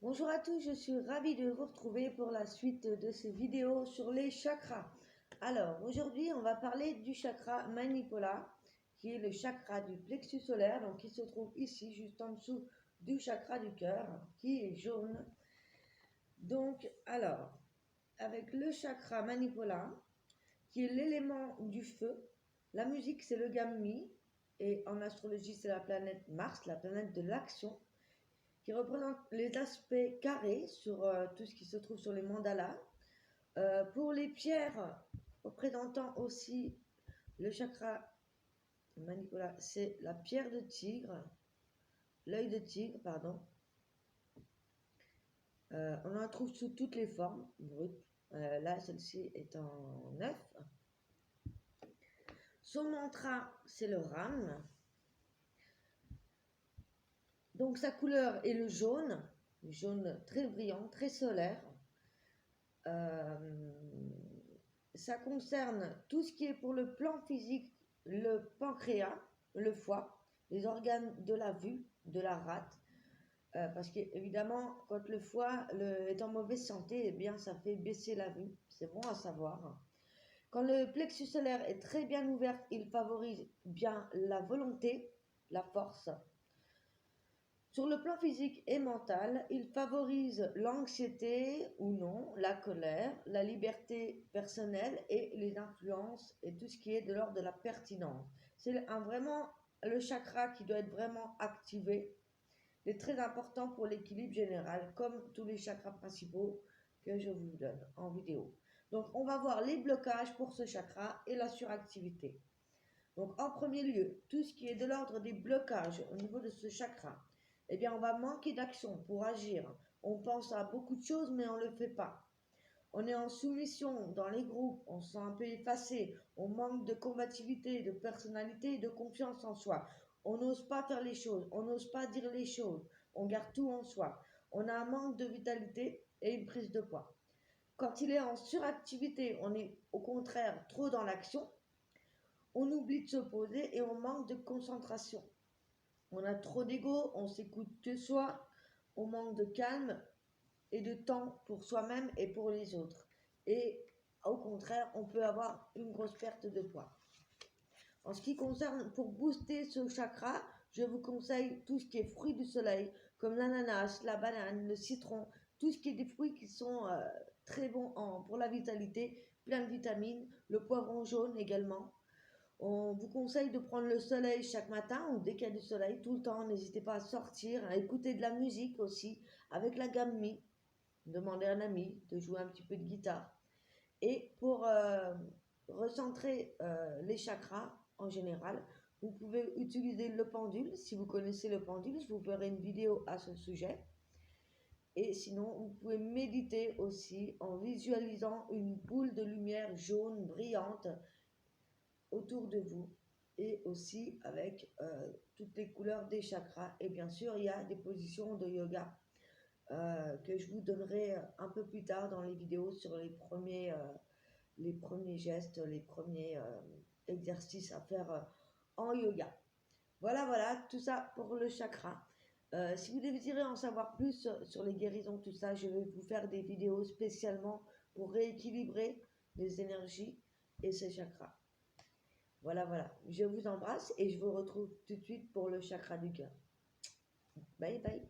Bonjour à tous, je suis ravie de vous retrouver pour la suite de ces vidéos sur les chakras. Alors, aujourd'hui, on va parler du chakra Manipula, qui est le chakra du plexus solaire, donc qui se trouve ici, juste en dessous du chakra du cœur, qui est jaune. Donc, alors, avec le chakra Manipula, qui est l'élément du feu, la musique, c'est le Gammi, et en astrologie, c'est la planète Mars, la planète de l'action, qui représente les aspects carrés sur tout ce qui se trouve sur les mandalas. Pour les pierres représentant aussi le chakra Manipula, c'est la pierre de tigre, l'œil de tigre, pardon. On en trouve sous toutes les formes brutes. Là, celle-ci est en 9. Son mantra, c'est le Ram. Donc sa couleur est le jaune très brillant, très solaire. Ça concerne tout ce qui est pour le plan physique, le pancréas, le foie, les organes de la vue, de la rate. Parce qu'évidemment, quand le foie est en mauvaise santé, eh bien, ça fait baisser la vue. C'est bon à savoir. Quand le plexus solaire est très bien ouvert, il favorise bien la volonté, la force. Sur le plan physique et mental, il favorise l'anxiété ou non, la colère, la liberté personnelle et les influences et tout ce qui est de l'ordre de la pertinence. C'est vraiment le chakra qui doit être vraiment activé. Il est très important pour l'équilibre général, comme tous les chakras principaux que je vous donne en vidéo. Donc, on va voir les blocages pour ce chakra et la suractivité. Donc, en premier lieu, tout ce qui est de l'ordre des blocages au niveau de ce chakra, eh bien, on va manquer d'action pour agir. On pense à beaucoup de choses, mais on ne le fait pas. On est en soumission dans les groupes, on se sent un peu effacé, on manque de combativité, de personnalité et de confiance en soi. On n'ose pas faire les choses, on n'ose pas dire les choses, on garde tout en soi. On a un manque de vitalité et une prise de poids. Quand il est en suractivité, on est au contraire trop dans l'action, on oublie de se poser et on manque de concentration. On a trop d'ego, on s'écoute que soi, on manque de calme et de temps pour soi-même et pour les autres. Et au contraire, on peut avoir une grosse perte de poids. En ce qui concerne, pour booster ce chakra, je vous conseille tout ce qui est fruits du soleil, comme l'ananas, la banane, le citron, tout ce qui est des fruits qui sont très bons pour la vitalité, plein de vitamines, le poivron jaune également. On vous conseille de prendre le soleil chaque matin ou dès qu'il y a du soleil, tout le temps. N'hésitez pas à sortir, à écouter de la musique aussi avec la gamme Mi. Demandez à un ami de jouer un petit peu de guitare. Et pour recentrer les chakras en général, vous pouvez utiliser le pendule. Si vous connaissez le pendule, je vous ferai une vidéo à ce sujet. Et sinon, vous pouvez méditer aussi en visualisant une boule de lumière jaune brillante autour de vous et aussi avec toutes les couleurs des chakras. Et bien sûr, il y a des positions de yoga que je vous donnerai un peu plus tard dans les vidéos sur les premiers gestes, les premiers exercices à faire en yoga. Voilà, voilà, tout ça pour le chakra. Si vous désirez en savoir plus sur les guérisons, tout ça, je vais vous faire des vidéos spécialement pour rééquilibrer les énergies et ces chakras. Voilà, voilà. Je vous embrasse et je vous retrouve tout de suite pour le chakra du cœur. Bye bye.